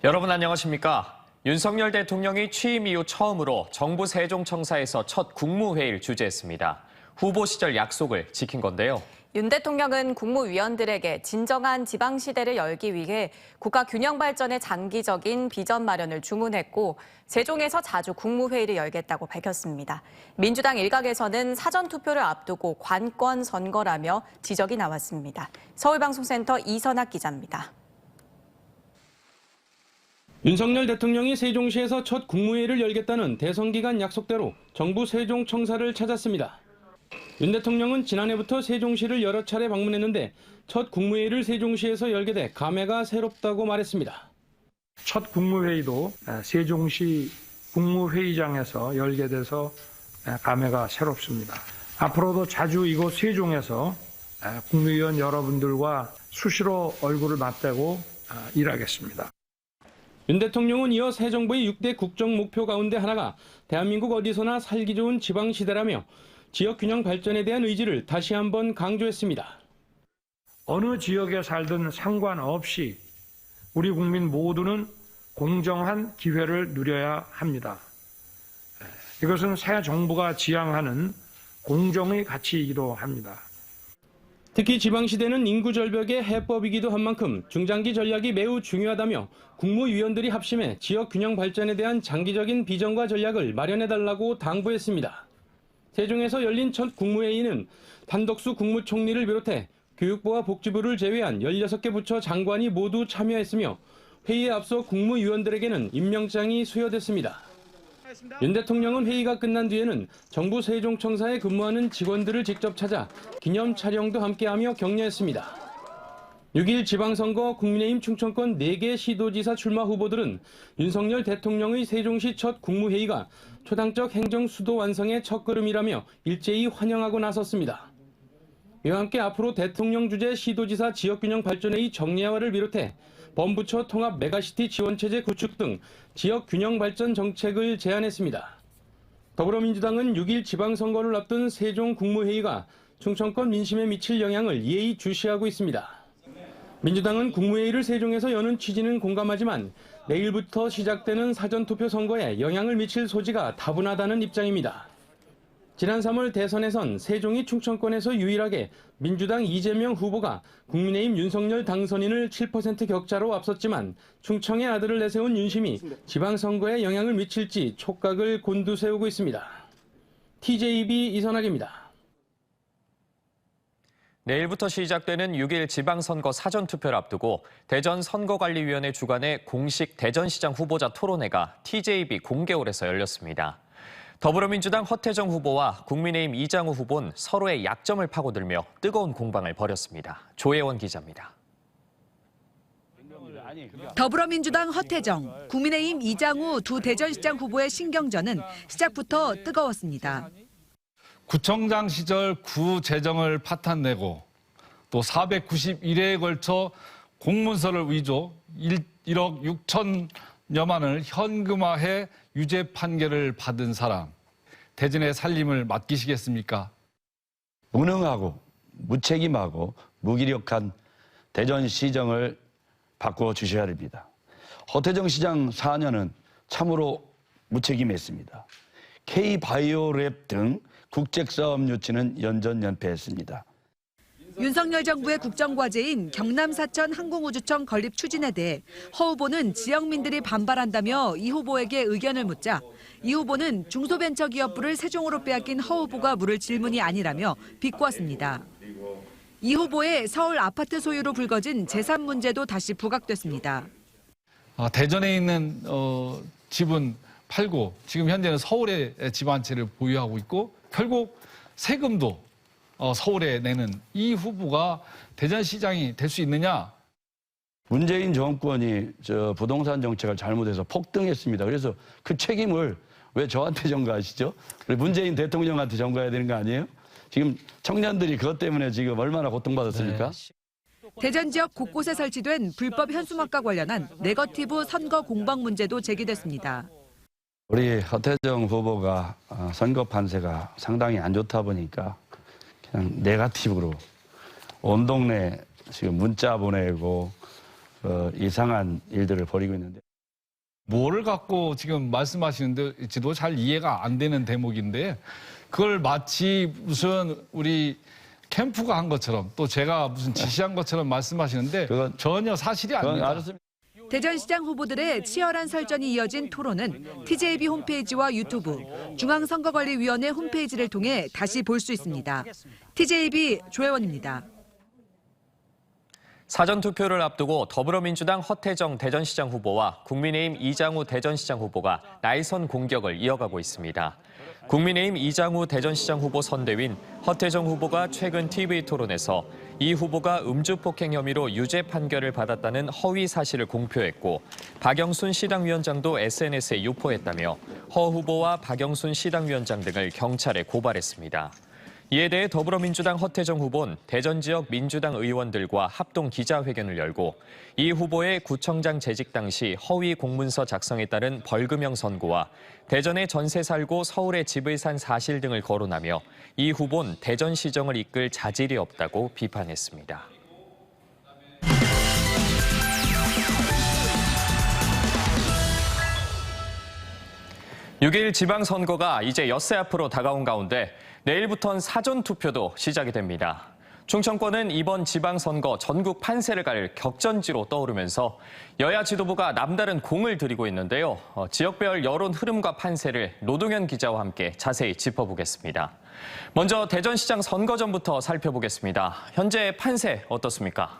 여러분 안녕하십니까? 윤석열 대통령이 취임 이후 처음으로 정부 세종청사에서 첫 국무회의를 주재했습니다. 후보 시절 약속을 지킨 건데요. 윤 대통령은 국무위원들에게 진정한 지방시대를 열기 위해 국가 균형 발전의 장기적인 비전 마련을 주문했고 세종에서 자주 국무회의를 열겠다고 밝혔습니다. 민주당 일각에서는 사전투표를 앞두고 관권 선거라며 지적이 나왔습니다. 서울방송센터 이선학 기자입니다. 윤석열 대통령이 세종시에서 첫 국무회의를 열겠다는 대선 기간 약속대로 정부 세종청사를 찾았습니다. 윤 대통령은 지난해부터 세종시를 여러 차례 방문했는데 첫 국무회의를 세종시에서 열게 돼 감회가 새롭다고 말했습니다. 첫 국무회의도 세종시 국무회의장에서 열게 돼서 감회가 새롭습니다. 앞으로도 자주 이곳 세종에서 국무위원 여러분들과 수시로 얼굴을 맞대고 일하겠습니다. 윤 대통령은 이어 새 정부의 6대 국정 목표 가운데 하나가 대한민국 어디서나 살기 좋은 지방시대라며 지역 균형 발전에 대한 의지를 다시 한번 강조했습니다. 어느 지역에 살든 상관없이 우리 국민 모두는 공정한 기회를 누려야 합니다. 이것은 새 정부가 지향하는 공정의 가치이기도 합니다. 특히 지방시대는 인구 절벽의 해법이기도 한 만큼 중장기 전략이 매우 중요하다며 국무위원들이 합심해 지역 균형 발전에 대한 장기적인 비전과 전략을 마련해달라고 당부했습니다. 세종에서 열린 첫 국무회의는 단덕수 국무총리를 비롯해 교육부와 복지부를 제외한 16개 부처 장관이 모두 참여했으며 회의에 앞서 국무위원들에게는 임명장이 수여됐습니다. 윤 대통령은 회의가 끝난 뒤에는 정부 세종청사에 근무하는 직원들을 직접 찾아 기념 촬영도 함께하며 격려했습니다. 6일 지방선거 국민의힘 충청권 4개 시도지사 출마 후보들은 윤석열 대통령의 세종시 첫 국무회의가 초당적 행정 수도 완성의 첫걸음이라며 일제히 환영하고 나섰습니다. 이와 함께 앞으로 대통령 주재 시도지사 지역균형 발전회의 정례화를 비롯해 범부처 통합 메가시티 지원체제 구축 등 지역균형 발전 정책을 제안했습니다. 더불어민주당은 6일 지방선거를 앞둔 세종 국무회의가 충청권 민심에 미칠 영향을 예의주시하고 있습니다. 민주당은 국무회의를 세종에서 여는 취지는 공감하지만 내일부터 시작되는 사전투표 선거에 영향을 미칠 소지가 다분하다는 입장입니다. 지난 3월 대선에선 세종이 충청권에서 유일하게 민주당 이재명 후보가 국민의힘 윤석열 당선인을 7% 격차로 앞섰지만 충청의 아들을 내세운 윤심이 지방선거에 영향을 미칠지 촉각을 곤두세우고 있습니다. TJB 이선학입니다. 내일부터 시작되는 6일 지방선거 사전투표를 앞두고 대전선거관리위원회 주관의 공식 대전시장 후보자 토론회가 TJB 공개홀에서 열렸습니다. 더불어민주당 허태정 후보와 국민의힘 이장우 후보는 서로의 약점을 파고들며 뜨거운 공방을 벌였습니다. 조혜원 기자입니다. 더불어민주당 허태정, 국민의힘 이장우 두 대전시장 후보의 신경전은 시작부터 뜨거웠습니다. 구청장 시절 구 재정을 파탄내고 또 491회에 걸쳐 공문서를 위조 1억 6천여만을 현금화해 유죄 판결을 받은 사람, 대전의 살림을 맡기시겠습니까? 무능하고 무책임하고 무기력한 대전시정을 바꿔주셔야 됩니다. 허태정 시장 4년은 참으로 무책임했습니다. K바이오랩 등 국책사업 유치는 연전연패했습니다. 윤석열 정부의 국정과제인 경남 사천 항공우주청 건립 추진에 대해 허 후보는 지역민들이 반발한다며 이 후보에게 의견을 묻자 이 후보는 중소벤처기업부를 세종으로 빼앗긴 허 후보가 물을 질문이 아니라며 비꼬았습니다. 이 후보의 서울 아파트 소유로 불거진 재산 문제도 다시 부각됐습니다. 대전에 있는 집은 팔고 지금 현재는 서울에 집 한 채를 보유하고 있고 결국 세금도 서울에 내는 이 후보가 대전시장이 될 수 있느냐? 문재인 정권이 부동산 정책을 잘못해서 폭등했습니다. 그래서 그 책임을 왜 저한테 전가하시죠? 문재인 대통령한테 전가해야 되는 거 아니에요? 지금 청년들이 그것 때문에 지금 얼마나 고통받았습니까? 대전 지역 곳곳에 설치된 불법 현수막과 관련한 네거티브 선거 공방 문제도 제기됐습니다. 우리 허태정 후보가 선거 판세가 상당히 안 좋다 보니까 그냥 네거티브로 온 동네 지금 문자 보내고 이상한 일들을 벌이고 있는데 뭐를 갖고 지금 말씀하시는지도 잘 이해가 안 되는 대목인데 그걸 마치 무슨 우리 캠프가 한 것처럼 또 제가 무슨 지시한 것처럼 말씀하시는데 전혀 사실이 아닙니다. 알았습니다. 대전시장 후보들의 치열한 설전이 이어진 토론은 TJB 홈페이지와 유튜브, 중앙선거관리위원회 홈페이지를 통해 다시 볼 수 있습니다. TJB 조혜원입니다. 사전투표를 앞두고 더불어민주당 허태정 대전시장 후보와 국민의힘 이장우 대전시장 후보가 날선 공격을 이어가고 있습니다. 국민의힘 이장우 대전시장 후보 선대위인 허태정 후보가 최근 TV토론에서 이 후보가 음주폭행 혐의로 유죄 판결을 받았다는 허위 사실을 공표했고 박영순 시당위원장도 SNS에 유포했다며 허 후보와 박영순 시당위원장 등을 경찰에 고발했습니다. 이에 대해 더불어민주당 허태정 후보는 대전 지역 민주당 의원들과 합동 기자회견을 열고 이 후보의 구청장 재직 당시 허위 공문서 작성에 따른 벌금형 선고와 대전에 전세 살고 서울에 집을 산 사실 등을 거론하며 이 후보는 대전시정을 이끌 자질이 없다고 비판했습니다. 6일 지방선거가 이제 엿새 앞으로 다가온 가운데 내일부터는 사전투표도 시작이 됩니다. 충청권은 이번 지방선거 전국 판세를 가릴 격전지로 떠오르면서 여야 지도부가 남다른 공을 들이고 있는데요. 지역별 여론 흐름과 판세를 노동현 기자와 함께 자세히 짚어보겠습니다. 먼저 대전시장 선거 전부터 살펴보겠습니다. 현재 판세 어떻습니까?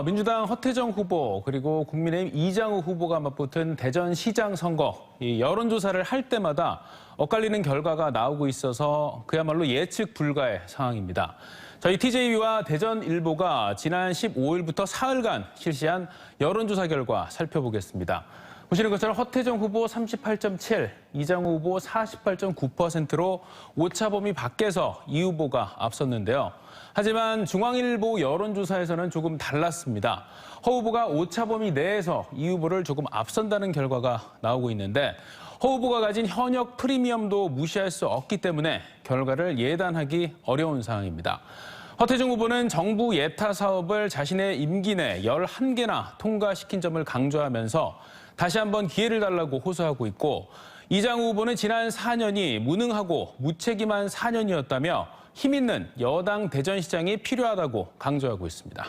민주당 허태정 후보 그리고 국민의힘 이장우 후보가 맞붙은 대전시장 선거, 이 여론조사를 할 때마다 엇갈리는 결과가 나오고 있어서 그야말로 예측 불가의 상황입니다. 저희 TJB와 대전일보가 지난 15일부터 사흘간 실시한 여론조사 결과 살펴보겠습니다. 보시는 것처럼 허태정 후보 38.7, 이장우 후보 48.9%로 오차범위 밖에서 이 후보가 앞섰는데요. 하지만 중앙일보 여론조사에서는 조금 달랐습니다. 허 후보가 오차범위 내에서 이 후보를 조금 앞선다는 결과가 나오고 있는데 허 후보가 가진 현역 프리미엄도 무시할 수 없기 때문에 결과를 예단하기 어려운 상황입니다. 허태정 후보는 정부 예타 사업을 자신의 임기 내 11개나 통과시킨 점을 강조하면서 다시 한번 기회를 달라고 호소하고 있고 이장우 후보는 지난 4년이 무능하고 무책임한 4년이었다며 힘 있는 여당 대전시장이 필요하다고 강조하고 있습니다.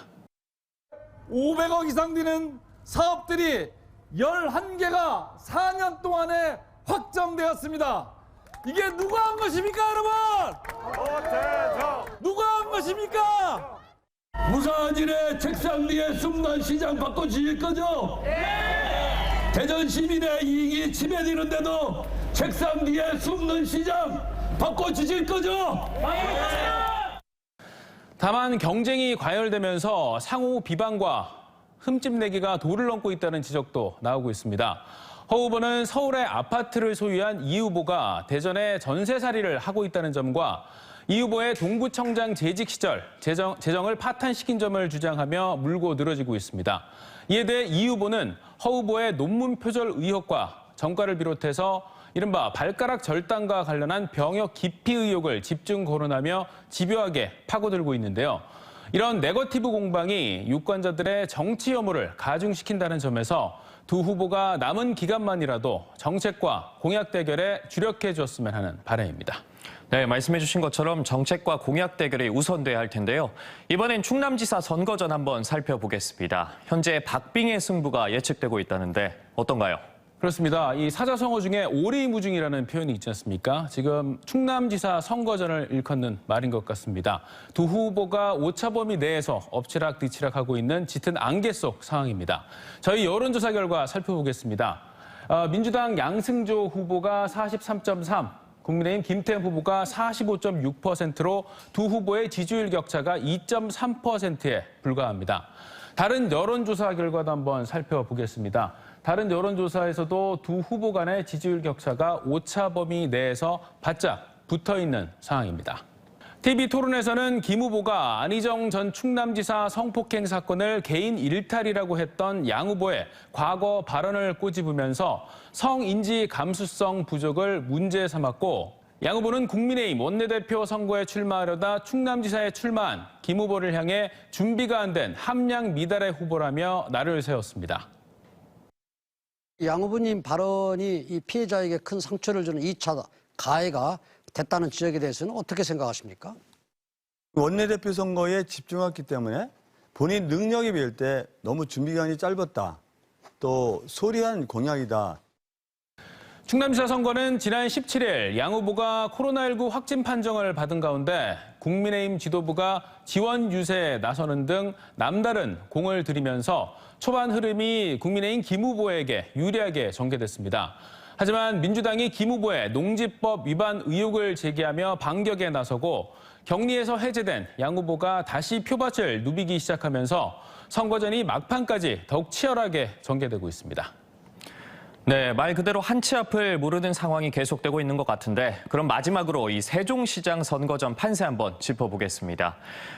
500억 이상 되는 사업들이 11개가 4년 동안에 확정되었습니다. 이게 누가 한 것입니까, 여러분? 누가 한 것입니까? 부산일의 책상 위에 숨는 시장 바꿔주실 거죠? 네! 대전 시민의 이익이 침해되는데도 책상 뒤에 숨는 시장 바꿔주실 거죠? 다만 경쟁이 과열되면서 상호 비방과 흠집내기가 도를 넘고 있다는 지적도 나오고 있습니다. 허 후보는 서울의 아파트를 소유한 이 후보가 대전에 전세살이를 하고 있다는 점과 이 후보의 동구청장 재직 시절 재정을 파탄시킨 점을 주장하며 물고 늘어지고 있습니다. 이에 대해 이 후보는 허 후보의 논문 표절 의혹과 정가를 비롯해서 이른바 발가락 절단과 관련한 병역 기피 의혹을 집중 거론하며 집요하게 파고들고 있는데요. 이런 네거티브 공방이 유권자들의 정치 혐오를 가중시킨다는 점에서 두 후보가 남은 기간만이라도 정책과 공약 대결에 주력해 주었으면 하는 바람입니다. 네, 말씀해 주신 것처럼 정책과 공약 대결이 우선돼야 할 텐데요. 이번엔 충남지사 선거전 한번 살펴보겠습니다. 현재 박빙의 승부가 예측되고 있다는데 어떤가요? 그렇습니다. 이 사자성어 중에 오리무중이라는 표현이 있지 않습니까? 지금 충남지사 선거전을 일컫는 말인 것 같습니다. 두 후보가 오차범위 내에서 엎치락뒤치락하고 있는 짙은 안개 속 상황입니다. 저희 여론조사 결과 살펴보겠습니다. 민주당 양승조 후보가 43.3, 국민의힘 김태현 후보가 45.6%로 두 후보의 지지율 격차가 2.3%에 불과합니다. 다른 여론조사 결과도 한번 살펴보겠습니다. 다른 여론조사에서도 두 후보 간의 지지율 격차가 오차범위 내에서 바짝 붙어있는 상황입니다. TV토론에서는 김 후보가 안희정 전 충남지사 성폭행 사건을 개인 일탈이라고 했던 양 후보의 과거 발언을 꼬집으면서 성인지 감수성 부족을 문제 삼았고 양 후보는 국민의힘 원내대표 선거에 출마하려다 충남지사에 출마한 김 후보를 향해 준비가 안 된 함량 미달의 후보라며 날을 세웠습니다. 양 후보님 발언이 이 피해자에게 큰 상처를 주는 2차 가해가 됐다는 지적에 대해서는 어떻게 생각하십니까? 원내대표 선거에 집중했기 때문에 본인 능력에 비할 때 너무 준비 기간이 짧았다. 또 소리한 공약이다. 충남시장 선거는 지난 17일 양 후보가 코로나19 확진 판정을 받은 가운데 국민의힘 지도부가 지원 유세에 나서는 등 남다른 공을 들이면서 초반 흐름이 국민의힘 김 후보에게 유리하게 전개됐습니다. 하지만 민주당이 김 후보의 농지법 위반 의혹을 제기하며 반격에 나서고 격리에서 해제된 양 후보가 다시 표밭을 누비기 시작하면서 선거전이 막판까지 더욱 치열하게 전개되고 있습니다. 네, 말 그대로 한치 앞을 모르는 상황이 계속되고 있는 것 같은데 그럼 마지막으로 이 세종시장 선거전 판세 한번 짚어보겠습니다.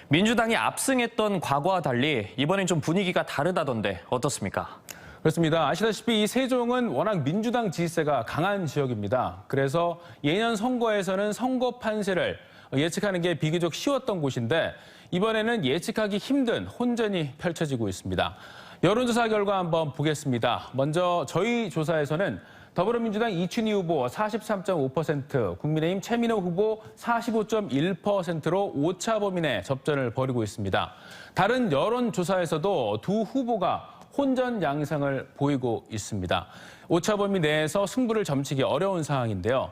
민주당이 압승했던 과거와 달리 이번엔 좀 분위기가 다르다던데 어떻습니까? 그렇습니다. 아시다시피 이 세종은 워낙 민주당 지지세가 강한 지역입니다. 그래서 예년 선거에서는 선거 판세를 예측하는 게 비교적 쉬웠던 곳인데 이번에는 예측하기 힘든 혼전이 펼쳐지고 있습니다. 여론조사 결과 한번 보겠습니다. 먼저 저희 조사에서는 더불어민주당 이춘희 후보 43.5%, 국민의힘 최민호 후보 45.1%로 오차 범위 내 접전을 벌이고 있습니다. 다른 여론조사에서도 두 후보가 혼전 양상을 보이고 있습니다. 오차 범위 내에서 승부를 점치기 어려운 상황인데요.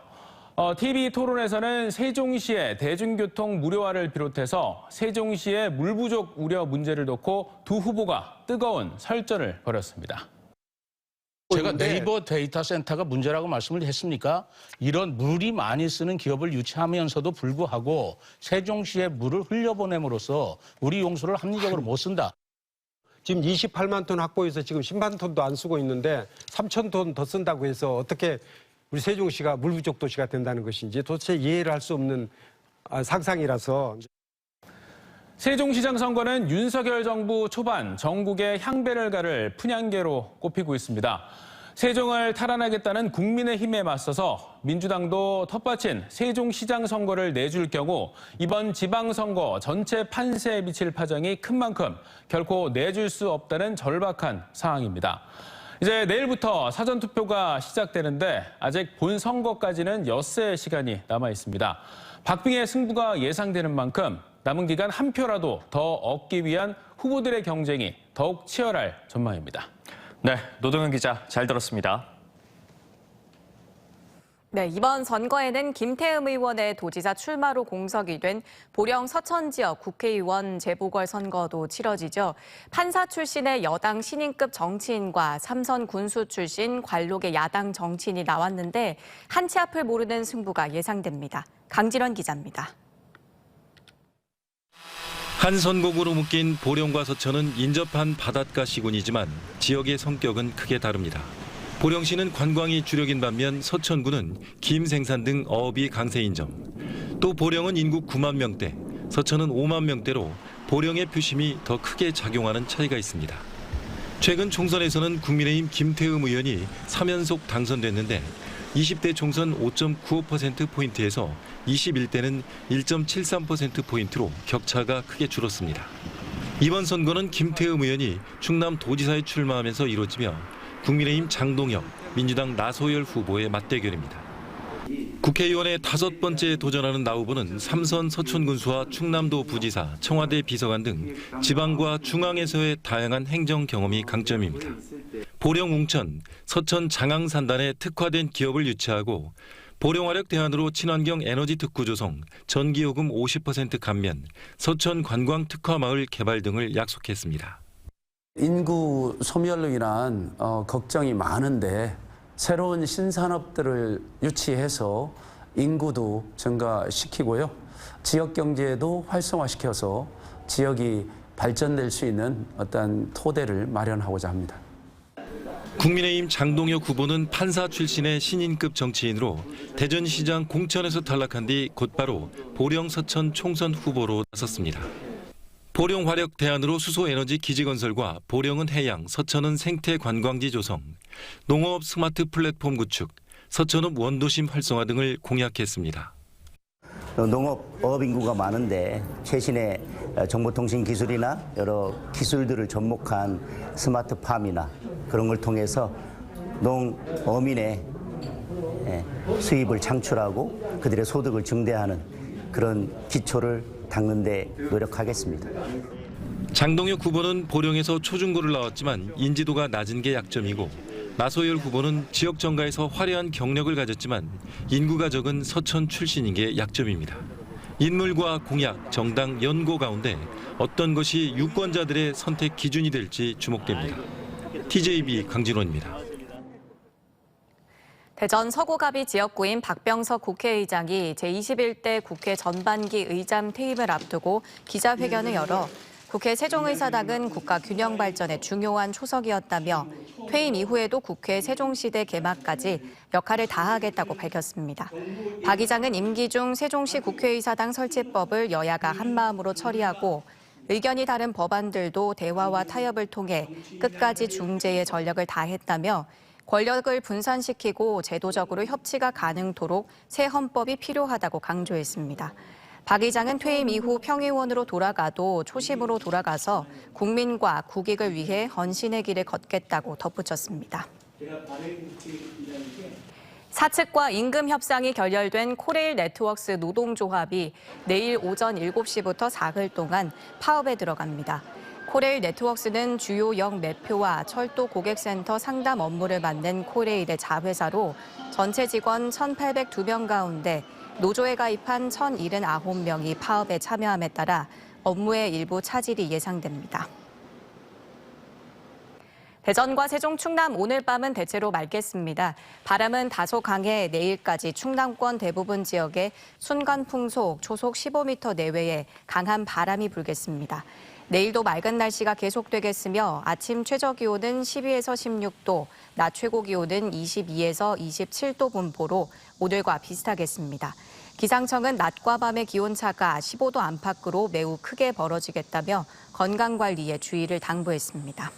TV 토론에서는 세종시의 대중교통 무료화를 비롯해서 세종시의 물 부족 우려 문제를 놓고 두 후보가 뜨거운 설전을 벌였습니다. 제가 네이버 데이터 센터가 문제라고 말씀을 했습니까? 이런 물이 많이 쓰는 기업을 유치하면서도 불구하고 세종시에 물을 흘려보냄으로써 우리 용수를 합리적으로 못 쓴다. 지금 28만 톤 확보해서 지금 10만 톤도 안 쓰고 있는데 3천 톤 더 쓴다고 해서 어떻게 우리 세종시가 물 부족 도시가 된다는 것인지 도대체 이해를 할 수 없는 상상이라서. 세종시장 선거는 윤석열 정부 초반 전국의 향배를 가를 분향계로 꼽히고 있습니다. 세종을 탈환하겠다는 국민의힘에 맞서서 민주당도 텃밭인 세종시장 선거를 내줄 경우 이번 지방선거 전체 판세에 미칠 파장이 큰 만큼 결코 내줄 수 없다는 절박한 상황입니다. 이제 내일부터 사전투표가 시작되는데 아직 본 선거까지는 엿새 시간이 남아 있습니다. 박빙의 승부가 예상되는 만큼 남은 기간 한 표라도 더 얻기 위한 후보들의 경쟁이 더욱 치열할 전망입니다. 네, 노동현 기자 잘 들었습니다. 네, 이번 선거에는 김태흠 의원의 도지사 출마로 공석이 된 보령 서천 지역 국회의원 재보궐선거도 치러지죠. 판사 출신의 여당 신인급 정치인과 삼선 군수 출신 관록의 야당 정치인이 나왔는데 한치 앞을 모르는 승부가 예상됩니다. 강진원 기자입니다. 한 선곡으로 묶인 보령과 서천은 인접한 바닷가 시군이지만 지역의 성격은 크게 다릅니다. 보령시는 관광이 주력인 반면 서천구는 김 생산 등 어업이 강세인 점. 또 보령은 인구 9만 명대, 서천은 5만 명대로 보령의 표심이 더 크게 작용하는 차이가 있습니다. 최근 총선에서는 국민의힘 김태흠 의원이 3연속 당선됐는데 20대 총선 5.95%포인트에서 21대는 1.73%포인트로 격차가 크게 줄었습니다. 이번 선거는 김태흠 의원이 충남도지사에 출마하면서 이뤄지며 국민의힘 장동혁, 민주당 나소열 후보의 맞대결입니다. 국회의원에 5번째 도전하는 나 후보는 삼선 서촌군수와 충남도 부지사, 청와대 비서관 등 지방과 중앙에서의 다양한 행정 경험이 강점입니다. 보령 웅천, 서천 장항산단에 특화된 기업을 유치하고 보령화력 대안으로 친환경 에너지 특구 조성, 전기요금 50% 감면, 서천 관광 특화 마을 개발 등을 약속했습니다. 인구 소멸로 인한 걱정이 많은데 새로운 신산업들을 유치해서 인구도 증가시키고요. 지역 경제도 활성화시켜서 지역이 발전될 수 있는 어떤 토대를 마련하고자 합니다. 국민의힘 장동혁 후보는 판사 출신의 신인급 정치인으로 대전시장 공천에서 탈락한 뒤 곧바로 보령 서천 총선 후보로 나섰습니다. 보령 화력 대안으로 수소에너지 기지 건설과 보령은 해양, 서천은 생태 관광지 조성, 농업 스마트 플랫폼 구축, 서천읍 원도심 활성화 등을 공약했습니다. 농업 어업 인구가 많은데 최신의 정보통신 기술이나 여러 기술들을 접목한 스마트팜이나 그런 걸 통해서 농어민의 수입을 창출하고 그들의 소득을 증대하는 그런 기초를 닦는 데 노력하겠습니다. 장동혁 후보는 보령에서 초중고를 나왔지만 인지도가 낮은 게 약점이고 마소열 후보는 지역 정가에서 화려한 경력을 가졌지만 인구가 적은 서천 출신인 게 약점입니다. 인물과 공약, 정당, 연고 가운데 어떤 것이 유권자들의 선택 기준이 될지 주목됩니다. TJB 강진원입니다. 대전 서구갑이 지역구인 박병석 국회의장이 제21대 국회 전반기 의장 퇴임을 앞두고 기자회견을 열어 국회 세종의사당은 국가 균형 발전의 중요한 초석이었다며 퇴임 이후에도 국회 세종시대 개막까지 역할을 다하겠다고 밝혔습니다. 박 의장은 임기 중 세종시 국회의사당 설치법을 여야가 한마음으로 처리하고 의견이 다른 법안들도 대화와 타협을 통해 끝까지 중재의 전력을 다했다며 권력을 분산시키고 제도적으로 협치가 가능토록 새 헌법이 필요하다고 강조했습니다. 박 의장은 퇴임 이후 평의원으로 돌아가도 초심으로 돌아가서 국민과 국익을 위해 헌신의 길을 걷겠다고 덧붙였습니다. 사측과 임금 협상이 결렬된 코레일 네트워크스 노동조합이 내일 오전 7시부터 사흘 동안 파업에 들어갑니다. 코레일 네트워크스는 주요 역 매표와 철도 고객센터 상담 업무를 맡는 코레일의 자회사로 전체 직원 1,802명 가운데 노조에 가입한 1,079명이 파업에 참여함에 따라 업무의 일부 차질이 예상됩니다. 대전과 세종, 충남 오늘 밤은 대체로 맑겠습니다. 바람은 다소 강해 내일까지 충남권 대부분 지역에 순간 풍속 초속 15m 내외의 강한 바람이 불겠습니다. 내일도 맑은 날씨가 계속되겠으며 아침 최저 기온은 12에서 16도, 낮 최고 기온은 22에서 27도 분포로 오늘과 비슷하겠습니다. 기상청은 낮과 밤의 기온차가 15도 안팎으로 매우 크게 벌어지겠다며 건강관리에 주의를 당부했습니다.